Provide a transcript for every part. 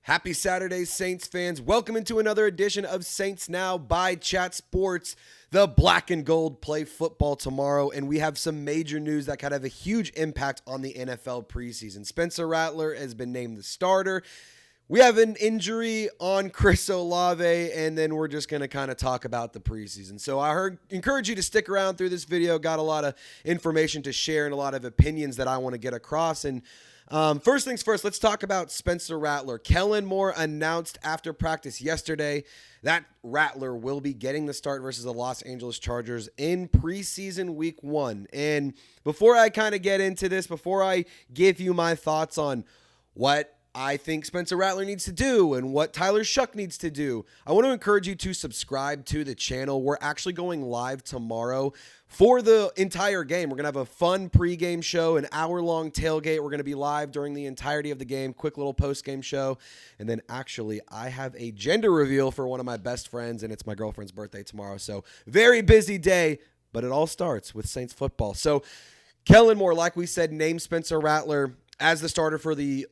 Happy Saturday, Saints fans. Welcome into another edition of Saints Now by Chat Sports. The black and gold play football tomorrow, and we have some major news that could have a huge impact on the NFL preseason. Spencer Rattler has been named the starter. We have an injury on Chris Olave, and then we're just going to kind of talk about the preseason. So I encourage you to stick around through this video. Got a lot of information to share and a lot of opinions that I want to get across. And first things first, let's talk about Spencer Rattler. Kellen Moore announced after practice yesterday that Rattler will be getting the start versus the Los Angeles Chargers in preseason week 1. And before I kind of get into this, before I give you my thoughts on what I think Spencer Rattler needs to do and what Tyler Shough needs to do, I want to encourage you to subscribe to the channel. We're actually going live tomorrow for the entire game. We're going to have a fun pregame show, an hour-long tailgate. We're going to be live during the entirety of the game, quick little post-game show. And then actually, I have a gender reveal for one of my best friends, and it's my girlfriend's birthday tomorrow. So very busy day, but it all starts with Saints football. So Kellen Moore, like we said, named Spencer Rattler as the starter for the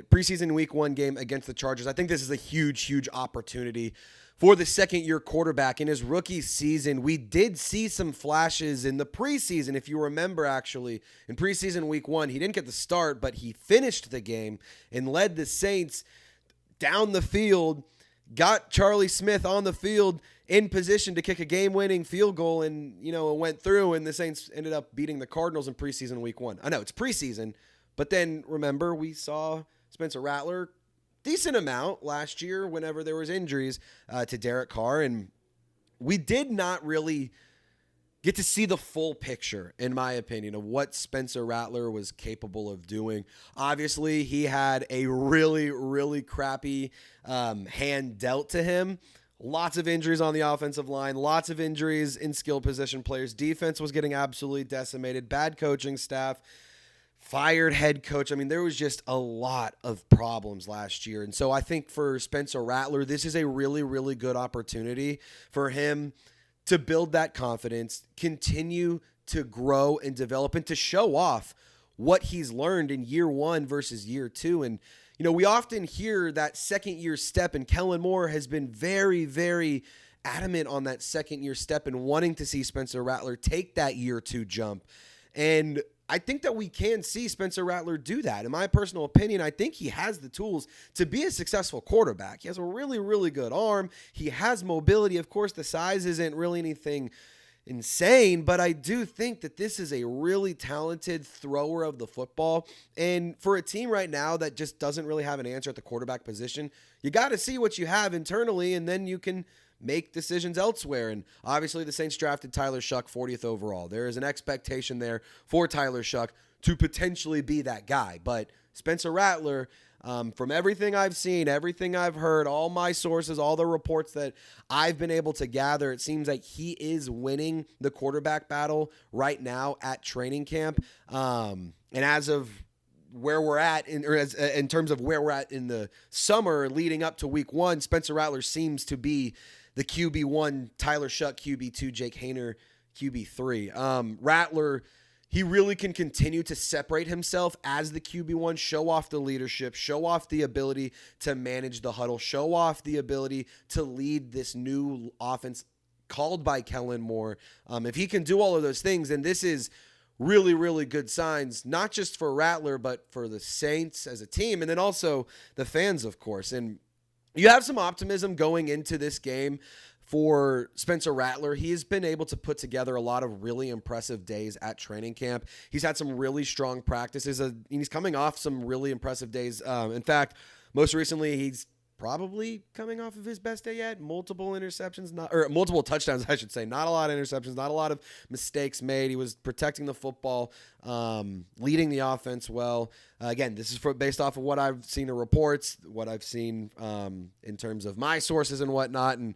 preseason week 1 game against the Chargers. I think this is a huge, huge opportunity for the second-year quarterback. In his rookie season, we did see some flashes in the preseason. If you remember, actually, in preseason week 1, he didn't get the start, but he finished the game and led the Saints down the field, got Charlie Smith on the field in position to kick a game-winning field goal, and, it went through, and the Saints ended up beating the Cardinals in preseason week 1. I know, it's preseason, but then, remember, we saw Spencer Rattler decent amount last year whenever there was injuries to Derek Carr, and we did not really get to see the full picture, in my opinion, of what Spencer Rattler was capable of doing. Obviously, he had a really, really crappy hand dealt to him. Lots of injuries on the offensive line, lots of injuries in skill position players. Defense was getting absolutely decimated, bad coaching staff, fired head coach. I mean, there was just a lot of problems last year. And so I think for Spencer Rattler, this is a really, really good opportunity for him to build that confidence, continue to grow and develop, and to show off what he's learned in year 1 versus year 2. And, we often hear that second-year step, and Kellen Moore has been very, very adamant on that second-year step and wanting to see Spencer Rattler take that year 2 jump. And I think that we can see Spencer Rattler do that. In my personal opinion, I think he has the tools to be a successful quarterback. He has a really, really good arm. He has mobility. Of course, the size isn't really anything insane, but I do think that this is a really talented thrower of the football. And for a team right now that just doesn't really have an answer at the quarterback position, you got to see what you have internally, and then you can make decisions elsewhere. And obviously the Saints drafted Tyler Shough 40th overall. There is an expectation there for Tyler Shough to potentially be that guy. But Spencer Rattler, from everything I've seen, everything I've heard, all my sources, all the reports that I've been able to gather, it seems like he is winning the quarterback battle right now at training camp. And as of where we're at in terms of where we're at in the summer leading up to week 1, Spencer Rattler seems to be the QB1, Tyler Shough QB2, Jake Haener QB3. Rattler, he really can continue to separate himself as the QB1, show off the leadership, show off the ability to manage the huddle, show off the ability to lead this new offense called by Kellen Moore. If he can do all of those things, then this is really, really good signs, not just for Rattler, but for the Saints as a team, and then also the fans, of course. And you have some optimism going into this game for Spencer Rattler. He has been able to put together a lot of really impressive days at training camp. He's had some really strong practices. He's coming off some really impressive days. In fact, most recently, he's probably coming off of his best day yet. Multiple touchdowns, I should say. Not a lot of interceptions, not a lot of mistakes made. He was protecting the football, leading the offense well. Again, this is based off of what I've seen in reports, what I've seen in terms of my sources and whatnot. And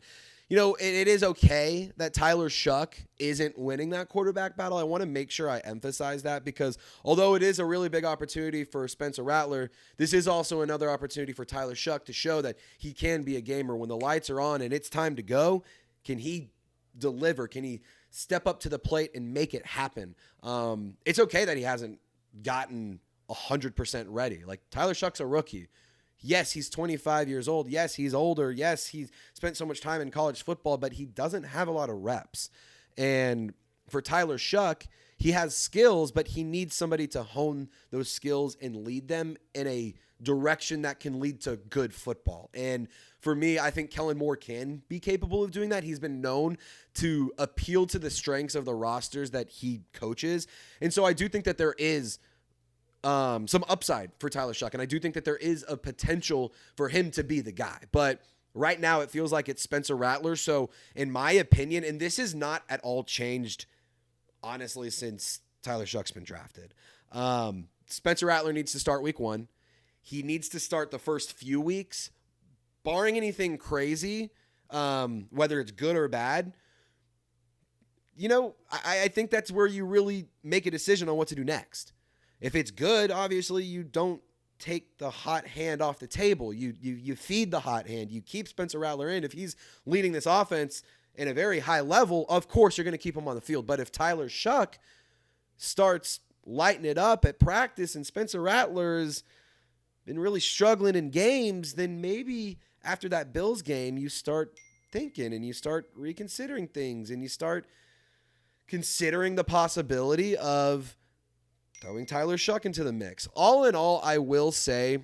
it is okay that Tyler Shough isn't winning that quarterback battle. I want to make sure I emphasize that, because although it is a really big opportunity for Spencer Rattler, this is also another opportunity for Tyler Shough to show that he can be a gamer. When the lights are on and it's time to go, can he deliver? Can he step up to the plate and make it happen? It's okay that he hasn't gotten 100% ready. Like, Tyler Shough's a rookie. Yes, he's 25 years old. Yes, he's older. Yes, he's spent so much time in college football, but he doesn't have a lot of reps. And for Tyler Shough, he has skills, but he needs somebody to hone those skills and lead them in a direction that can lead to good football. And for me, I think Kellen Moore can be capable of doing that. He's been known to appeal to the strengths of the rosters that he coaches. And so I do think that there is some upside for Tyler Shough, and I do think that there is a potential for him to be the guy. But right now, it feels like it's Spencer Rattler. So, in my opinion, and this is not at all changed, honestly, since Tyler Shough's been drafted. Spencer Rattler needs to start week 1. He needs to start the first few weeks, barring anything crazy, whether it's good or bad. You know, I think that's where you really make a decision on what to do next. If it's good, obviously you don't take the hot hand off the table. You feed the hot hand. You keep Spencer Rattler in. If he's leading this offense in a very high level, of course you're going to keep him on the field. But if Tyler Shough starts lighting it up at practice and Spencer Rattler's been really struggling in games, then maybe after that Bills game you start thinking and you start reconsidering things and you start considering the possibility of throwing Tyler Shough into the mix. All in all, I will say,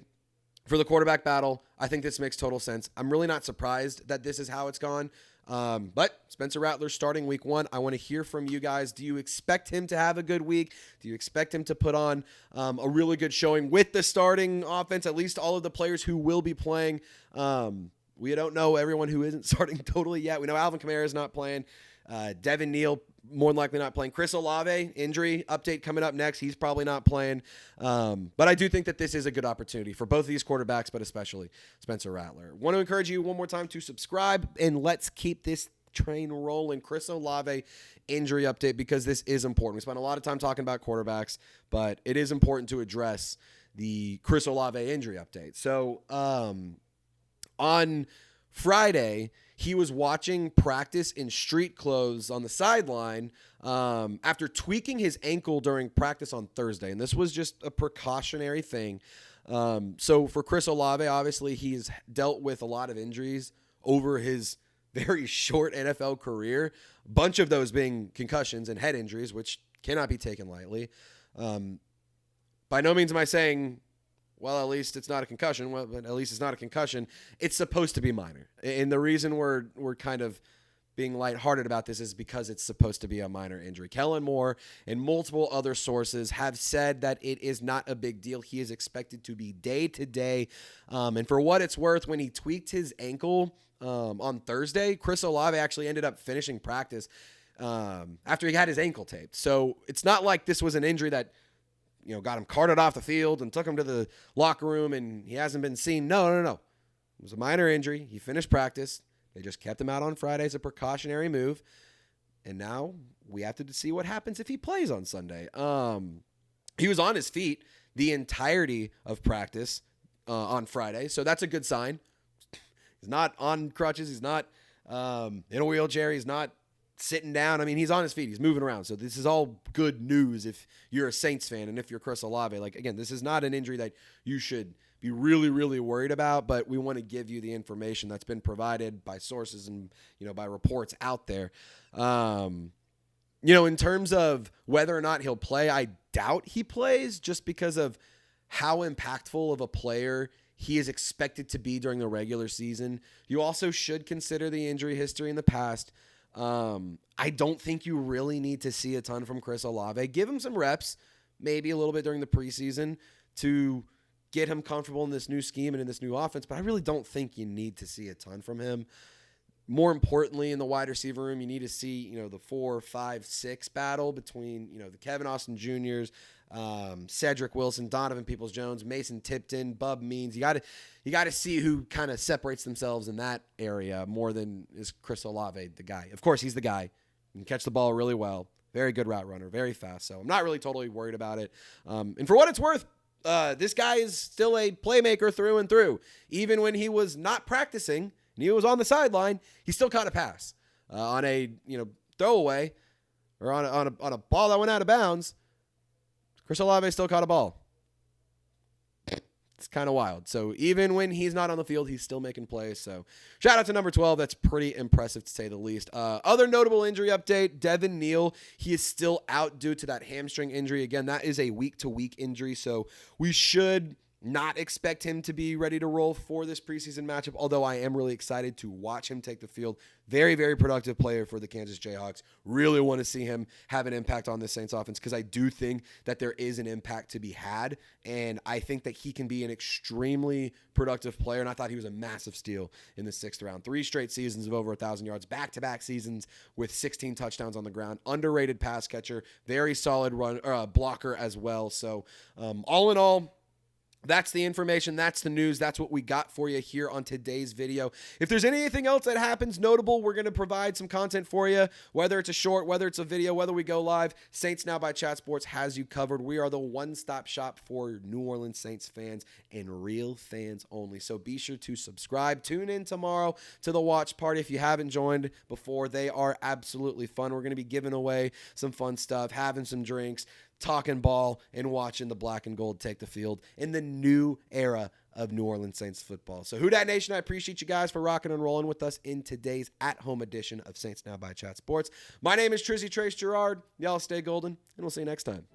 for the quarterback battle, I think this makes total sense. I'm really not surprised that this is how it's gone. But Spencer Rattler starting week 1. I want to hear from you guys. Do you expect him to have a good week? Do you expect him to put on a really good showing with the starting offense, at least all of the players who will be playing? We don't know everyone who isn't starting totally yet. We know Alvin Kamara is not playing. Devin Neal more than likely not playing. Chris Olave, injury update coming up next. He's probably not playing. But I do think that this is a good opportunity for both of these quarterbacks, but especially Spencer Rattler. Want to encourage you one more time to subscribe, and let's keep this train rolling. Chris Olave injury update, because this is important. We spent a lot of time talking about quarterbacks, but it is important to address the Chris Olave injury update. So on Friday, he was watching practice in street clothes on the sideline after tweaking his ankle during practice on Thursday. And this was just a precautionary thing. So for Chris Olave, obviously he's dealt with a lot of injuries over his very short NFL career, a bunch of those being concussions and head injuries, which cannot be taken lightly. By no means am I saying, well, at least it's not a concussion. Well, but at least it's not a concussion. It's supposed to be minor. And the reason we're kind of being lighthearted about this is because it's supposed to be a minor injury. Kellen Moore and multiple other sources have said that it is not a big deal. He is expected to be day-to-day. And for what it's worth, when he tweaked his ankle on Thursday, Chris Olave actually ended up finishing practice after he had his ankle taped. So it's not like this was an injury that got him carted off the field and took him to the locker room and he hasn't been seen. No. It was a minor injury. He finished practice. They just kept him out on Friday as a precautionary move. And now we have to see what happens if he plays on Sunday. He was on his feet the entirety of practice on Friday, so that's a good sign. He's not on crutches. He's not in a wheelchair. He's not sitting down. I mean, he's on his feet. He's moving around. So this is all good news if you're a Saints fan and if you're Chris Olave. Like, again, this is not an injury that you should be really, really worried about, but we want to give you the information that's been provided by sources and, by reports out there. In terms of whether or not he'll play, I doubt he plays just because of how impactful of a player he is expected to be during the regular season. You also should consider the injury history in the past. I don't think you really need to see a ton from Chris Olave. Give him some reps, maybe a little bit during the preseason to get him comfortable in this new scheme and in this new offense, but I really don't think you need to see a ton from him. More importantly, in the wide receiver room, you need to see, the 4, 5, 6 battle between, the Kevin Austin Juniors, Cedric Wilson, Donovan Peoples-Jones, Mason Tipton, Bub Means. You got to see who kind of separates themselves in that area more than is Chris Olave the guy. Of course, he's the guy. He can catch the ball really well. Very good route runner, very fast. So I'm not really totally worried about it. And for what it's worth, this guy is still a playmaker through and through. Even when he was not practicing and he was on the sideline, he still caught a pass on a throwaway or on a ball that went out of bounds. Chris Olave still caught a ball. It's kind of wild. So even when he's not on the field, he's still making plays. So shout out to number 12. That's pretty impressive to say the least. Other notable injury update, Devin Neal. He is still out due to that hamstring injury. Again, that is a week-to-week injury. So we should not expect him to be ready to roll for this preseason matchup, although I am really excited to watch him take the field. Very, very productive player for the Kansas Jayhawks. Really want to see him have an impact on the Saints offense because I do think that there is an impact to be had, and I think that he can be an extremely productive player, and I thought he was a massive steal in the 6th round. 3 straight seasons of over 1,000 yards, back-to-back seasons with 16 touchdowns on the ground, underrated pass catcher, very solid run blocker as well. So all in all, that's the information. That's the news. That's what we got for you here on today's video. If there's anything else that happens notable, we're going to provide some content for you, whether it's a short, whether it's a video, whether we go live. Saints Now by Chat Sports has you covered. We are the one-stop shop for New Orleans Saints fans and real fans only. So be sure to subscribe. Tune in tomorrow to the watch party if you haven't joined before. They are absolutely fun. We're going to be giving away some fun stuff, having some drinks, talking ball, and watching the black and gold take the field in the new era of New Orleans Saints football. So Who Dat Nation, I appreciate you guys for rocking and rolling with us in today's at-home edition of Saints Now by Chat Sports. My name is Trizzy Trace Girouard. Y'all stay golden, and we'll see you next time.